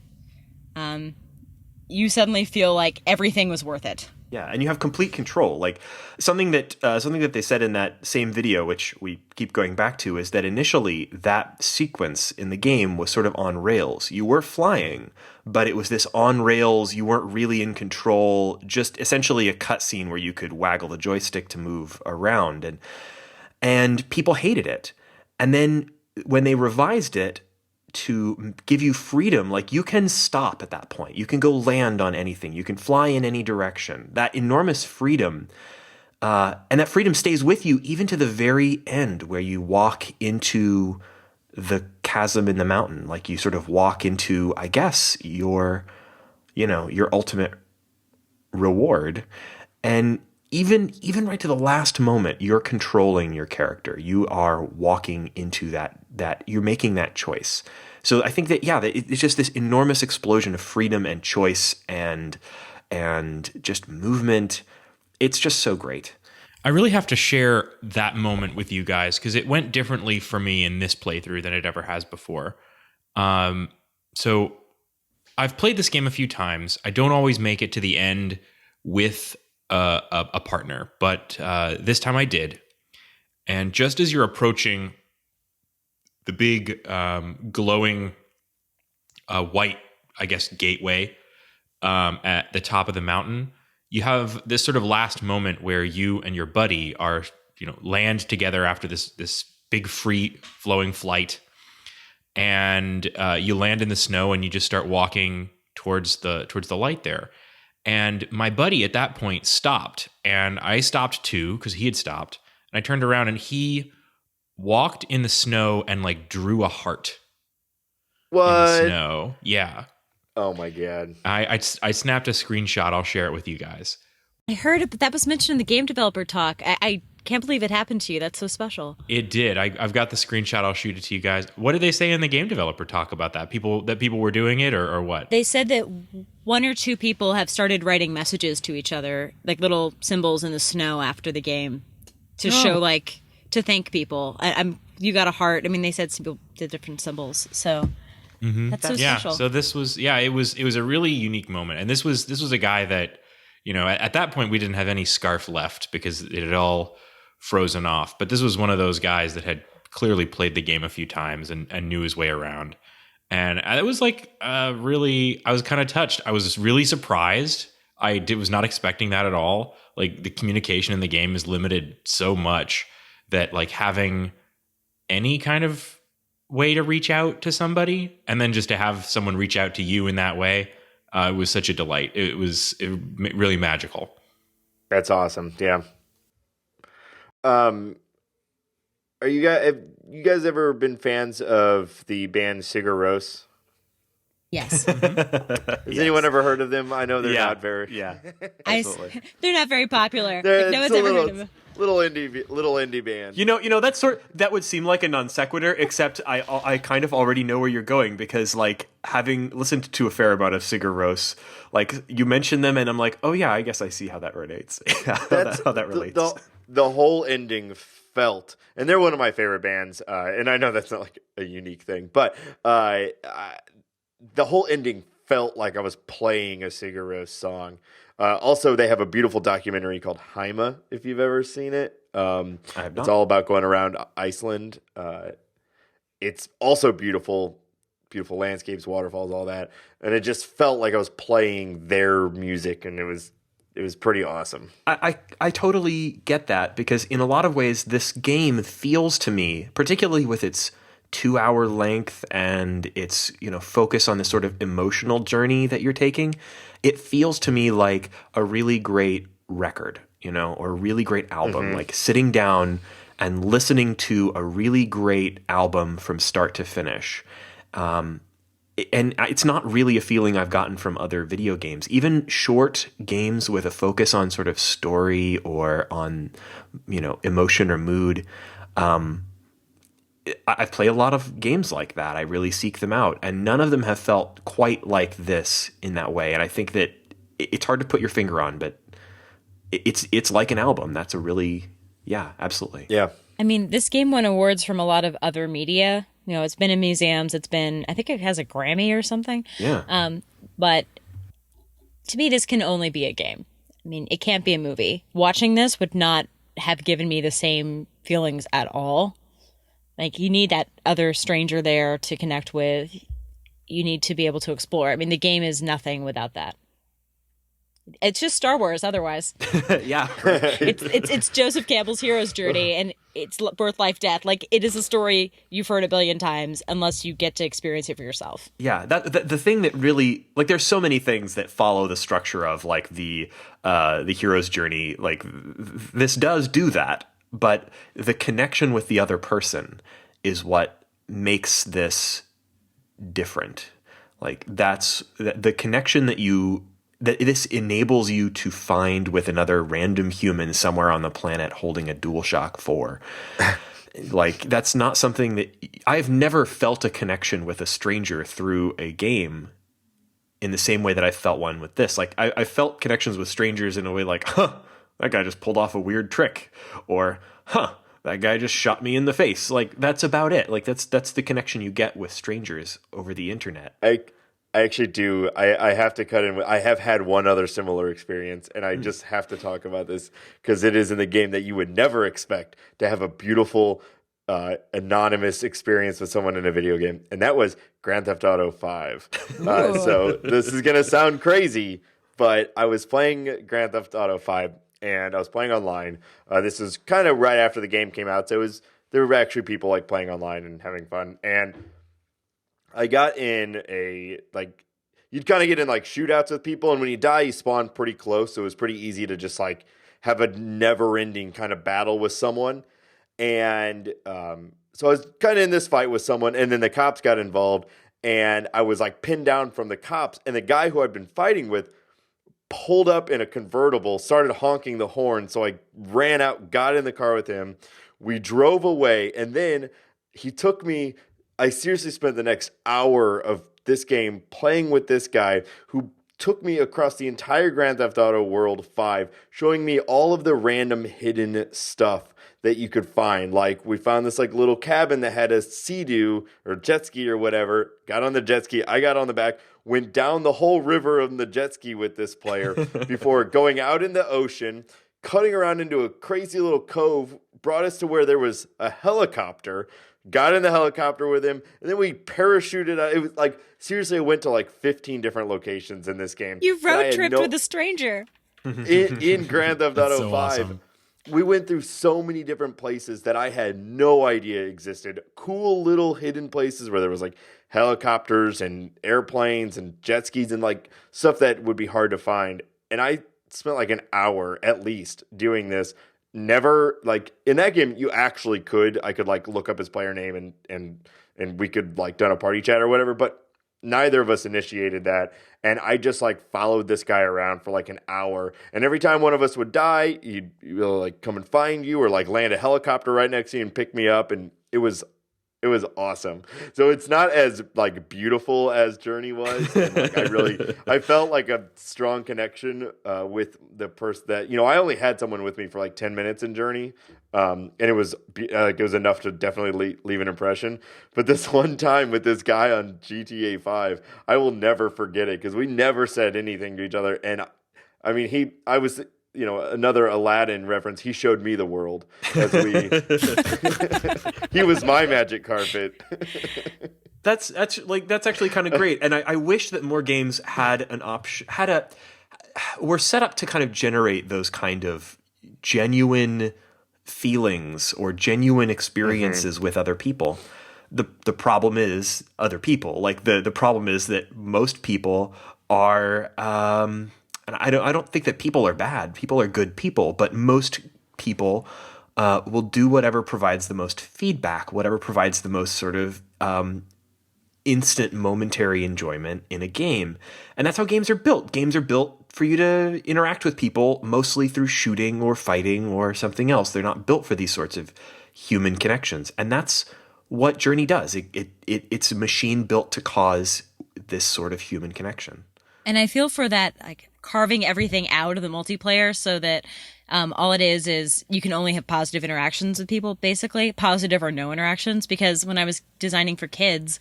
You suddenly feel like everything was worth it. Yeah, and you have complete control. Like something that they said in that same video, which we keep going back to, is that initially that sequence in the game was sort of on rails. You were flying, but it was this on rails. You weren't really in control. Just essentially a cutscene where you could waggle the joystick to move around, and people hated it. And then when they revised it to give you freedom, like you can stop at that point. You can go land on anything. You can fly in any direction. That enormous freedom, and that freedom stays with you even to the very end, where you walk into the chasm in the mountain. Like you sort of walk into, I guess, your ultimate reward. And even right to the last moment, you're controlling your character. You are walking into that you're making that choice. So I think that, it's just this enormous explosion of freedom and choice and just movement. It's just so great. I really have to share that moment with you guys because it went differently for me in this playthrough than it ever has before. So I've played this game a few times. I don't always make it to the end with a partner, but this time I did. And just as you're approaching the big glowing white, I guess, gateway at the top of the mountain, you have this sort of last moment where you and your buddy are, land together after this big free flowing flight, and you land in the snow and you just start walking towards the light there. And my buddy at that point stopped, and I stopped too because he had stopped. And I turned around and he walked in the snow and like drew a heart. What? In the snow. Yeah. Oh my God. I snapped a screenshot. I'll share it with you guys. I heard it, but that was mentioned in the game developer talk. I can't believe it happened to you. That's so special. It did. I've got the screenshot. I'll shoot it to you guys. What did they say in the game developer talk about that? People were doing it or what? They said that one or two people have started writing messages to each other, like little symbols in the snow after the game to show, like, to thank people. You got a heart. I mean, they said some people did different symbols. So that's so special. So this was, it was a really unique moment. And this was a guy that, at that point we didn't have any scarf left because it had all frozen off. But this was one of those guys that had clearly played the game a few times and knew his way around. And it was like I was kind of touched. I was really surprised. I was not expecting that at all. Like the communication in the game is limited so much that like having any kind of way to reach out to somebody and then just to have someone reach out to you in that way, it was such a delight. It was really magical. That's awesome. Yeah. Have you guys ever been fans of the band Sigur Rós? Yes. Has anyone ever heard of them? I know they're not very. Yeah. They're not very popular. They're- no it's one's a ever little- heard of them. little indie band. That would seem like a non sequitur, except I kind of already know where you're going, because like having listened to a fair amount of Sigur Rós, like you mentioned them and I'm like, oh yeah, I guess I see how that relates. how that relates. The whole ending felt, and they're one of my favorite bands, and I know that's not like a unique thing, but the whole ending felt like I was playing a Sigur Rós song. Also, they have a beautiful documentary called Heima, if you've ever seen it. I have not. It's all about going around Iceland. It's also beautiful landscapes, waterfalls, all that. And it just felt like I was playing their music, and it was pretty awesome. I totally get that, because in a lot of ways, this game feels to me, particularly with its 2-hour length and its, focus on this sort of emotional journey that you're taking, it feels to me like a really great record, or a really great album, like sitting down and listening to a really great album from start to finish. And it's not really a feeling I've gotten from other video games. Even short games with a focus on sort of story or on, emotion or mood. I play a lot of games like that. I really seek them out, and none of them have felt quite like this in that way. And I think that it's hard to put your finger on, but it's like an album. That's a really, absolutely. Yeah. I mean, this game won awards from a lot of other media. It's been in museums. I think it has a Grammy or something. Yeah. But to me, this can only be a game. I mean, it can't be a movie. Watching this would not have given me the same feelings at all. Like, you need that other stranger there to connect with. You need to be able to explore. I mean, the game is nothing without that. It's just Star Wars otherwise. Yeah. It's Joseph Campbell's hero's journey, and it's birth, life, death. Like, it is a story you've heard a billion times unless you get to experience it for yourself. Yeah, the thing that really, like, there's so many things that follow the structure of like the hero's journey. Like, this does do that. But the connection with the other person is what makes this different. Like, that's the connection that this enables you to find with another random human somewhere on the planet holding a DualShock 4. Like, that's not something that I've never felt a connection with a stranger through a game in the same way that I felt one with this. Like, I felt connections with strangers in a way like, that guy just pulled off a weird trick, or, that guy just shot me in the face. Like, that's about it. Like, that's the connection you get with strangers over the internet. I actually do. I have to cut in. I have had one other similar experience, and I just have to talk about this because it is in the game that you would never expect to have a beautiful, anonymous experience with someone in a video game, and that was Grand Theft Auto 5. So this is going to sound crazy, but I was playing Grand Theft Auto 5, and I was playing online. This was kind of right after the game came out, so there were actually people like playing online and having fun. And I got in you'd kind of get in like shootouts with people, and when you die, you spawn pretty close, so it was pretty easy to just like have a never-ending kind of battle with someone. And so I was kind of in this fight with someone, and then the cops got involved, and I was like pinned down from the cops, and the guy who I'd been fighting with pulled up in a convertible, started honking the horn. So I ran out, got in the car with him. We drove away, and then he took me. I seriously spent the next hour of this game playing with this guy who took me across the entire Grand Theft Auto World 5, showing me all of the random hidden stuff that you could find. Like, we found this like little cabin that had a Sea-Doo or jet ski or whatever. Got on the jet ski. I got on the back, went down the whole river on the jet ski with this player before going out in the ocean, cutting around into a crazy little cove, brought us to where there was a helicopter, got in the helicopter with him, and then we parachuted out. It was like, seriously, I went to like 15 different locations in this game. You road tripped with a stranger. In Grand Theft Auto so 5. awesome. We went through so many different places that I had no idea existed. Cool little hidden places where there was like helicopters and airplanes and jet skis and like stuff that would be hard to find. And I spent like an hour at least doing this. Never, like, in that game, you actually could. I could like look up his player name and we could like done a party chat or whatever. But neither of us initiated that. And I just like followed this guy around for like an hour. And every time one of us would die, he'd like come and find you or like land a helicopter right next to you and pick me up. And it was awesome. So it's not as like beautiful as Journey was. And, like, I felt like a strong connection with the person that, I only had someone with me for like 10 minutes in Journey. And it was enough to definitely leave an impression. But this one time with this guy on GTA 5, I will never forget it because we never said anything to each other. And I mean, I was another Aladdin reference. He showed me the world as he was my magic carpet. That's actually kind of great. And I wish that more games had an option, were set up to kind of generate those kind of genuine feelings or genuine experiences with other people. The problem is other people. Like the problem is that most people are, and I don't think that people are bad. People are good people, but most people will do whatever provides the most feedback, whatever provides the most sort of instant momentary enjoyment in a game. And that's how games are built. Games are built for you to interact with people mostly through shooting or fighting or something else. They're not built for these sorts of human connections. And that's what Journey does. It's a machine built to cause this sort of human connection. And I feel for that, like carving everything out of the multiplayer so that all it is you can only have positive interactions with people, basically positive or no interactions. Because when I was designing for kids,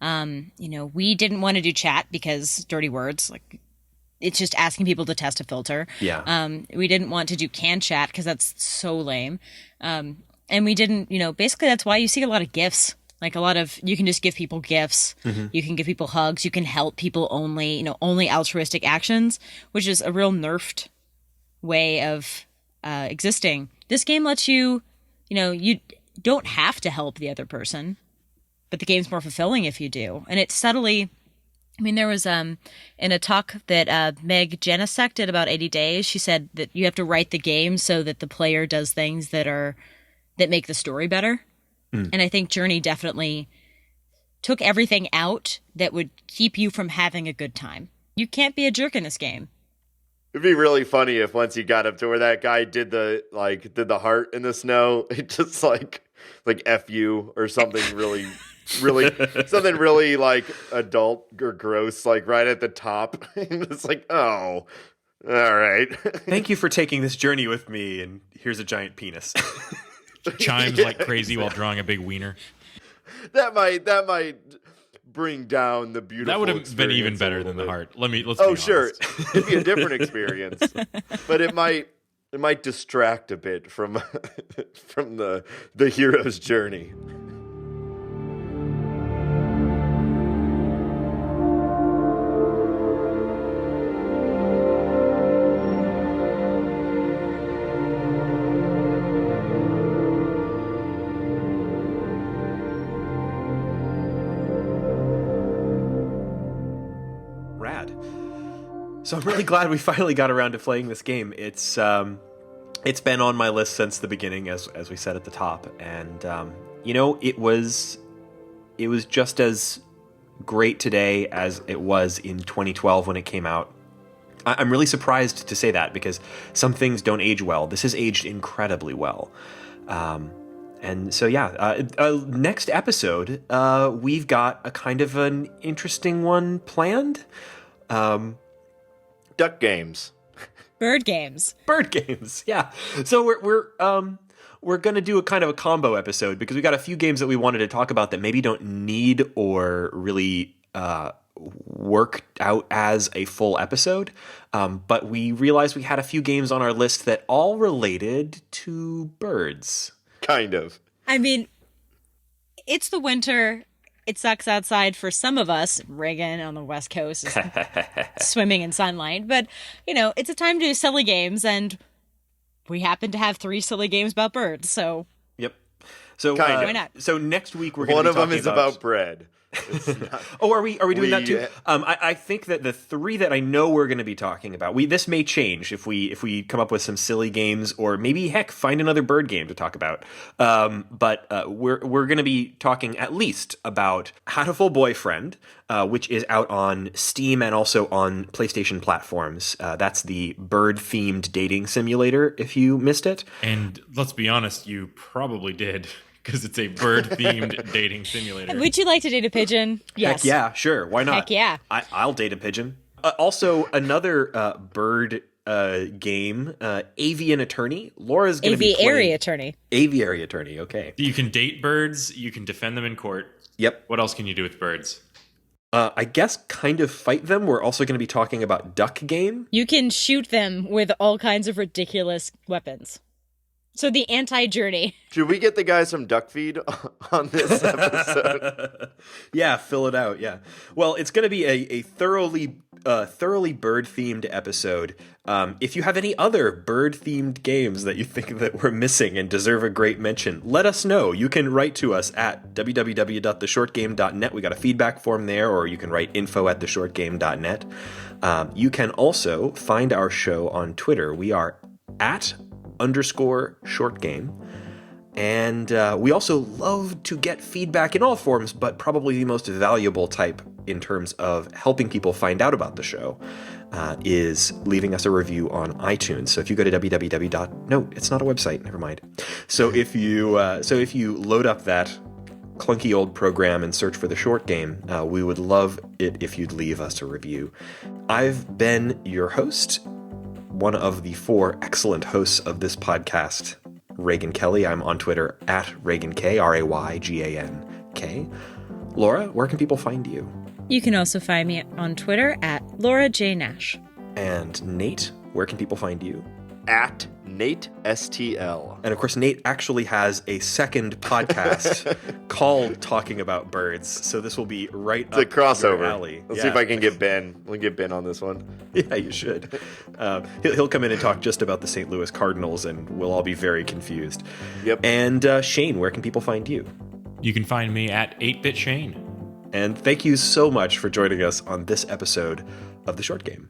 we didn't want to do chat because dirty words, like it's just asking people to test a filter. Yeah. We didn't want to do canned chat because that's so lame. And we didn't, basically that's why you see a lot of GIFs. Like you can just give people gifts. Mm-hmm. You can give people hugs. You can help people only altruistic actions, which is a real nerfed way of existing. This game lets you don't have to help the other person, but the game's more fulfilling if you do. And it subtly, there was in a talk that Meg Janisek did about 80 Days, she said that you have to write the game so that the player does things that make the story better. And I think Journey definitely took everything out that would keep you from having a good time. You can't be a jerk in this game. It'd be really funny if once you got up to where that guy did the heart in the snow, it just like F you or something really something really like adult or gross, like right at the top. And it's like, oh, all right. Thank you for taking this journey with me, and here's a giant penis. Chimes like crazy while drawing a big wiener. That might bring down the beautiful. That would have been even better than the heart. Let's be honest. Sure, it'd be a different experience, but it might distract a bit from the hero's journey. So I'm really glad we finally got around to playing this game. It's been on my list since the beginning, as we said at the top, and it was just as great today as it was in 2012 when it came out. I'm really surprised to say that because some things don't age well. This has aged incredibly well. And so, next episode, we've got a kind of an interesting one planned. Duck games. Bird games. Yeah. So we're going to do a kind of a combo episode because we got a few games that we wanted to talk about that maybe don't need or really work out as a full episode. But we realized we had a few games on our list that all related to birds. Kind of. It's the winter. It sucks outside for some of us. Reagan on the West Coast is swimming in sunlight. But, it's a time to do silly games, and we happen to have 3 silly games about birds, so... Yep. So Kind of. Why not? So next week we're going One to of be them talking is about bread. It's not, Oh, are we doing that too? We- I think that the three that I know we're going to be talking about, this may change if we come up with some silly games, or maybe heck find another bird game to talk about. But we're going to be talking at least about Hatoful Boyfriend, which is out on Steam and also on PlayStation platforms. That's the bird themed dating simulator. If you missed it, And let's be honest, you probably did, because it's a bird-themed dating simulator. Would you like to date a pigeon? Yes. heck yeah, sure, why not? Heck yeah. I'll date a pigeon. Also, another bird game, Avian Attorney. Laura's going to be playing Aviary attorney. Aviary Attorney. Okay. You can date birds, you can defend them in court. Yep. What else can you do with birds? I guess kind of fight them. We're also going to be talking about Duck Game. You can shoot them with all kinds of ridiculous weapons. So the anti-journey. Should we get the guys from Duck Feed on this episode? Yeah, fill it out. Yeah. Well, it's going to be a thoroughly bird-themed episode. If you have any other bird-themed games that you think that we're missing and deserve a great mention, let us know. You can write to us at www.theshortgame.net. We got a feedback form there, or you can write info@theshortgame.net. You can also find our show on Twitter. We are @_shortgame. And we also love to get feedback in all forms, but probably the most valuable type in terms of helping people find out about the show is leaving us a review on iTunes. So if you go to no, it's not a website. Never mind. So if you load up that clunky old program and search for The Short Game, we would love it if you'd leave us a review. I've been your host, one of the 4 excellent hosts of this podcast, Reagan Kelly. I'm on Twitter @ReaganK, RayGanK. Laura, where can people find you? You can also find me on Twitter @LauraJNash. And Nate, where can people find you? @NateSTL. And of course, Nate actually has a second podcast called Talking About Birds. So this will be right It's a up crossover. your alley. Let's see if I can get Ben. We'll get Ben on this one. Yeah, you should. He'll come in and talk just about the St. Louis Cardinals, and we'll all be very confused. Yep. And Shane, where can people find you? You can find me at 8BitShane. And thank you so much for joining us on this episode of The Short Game.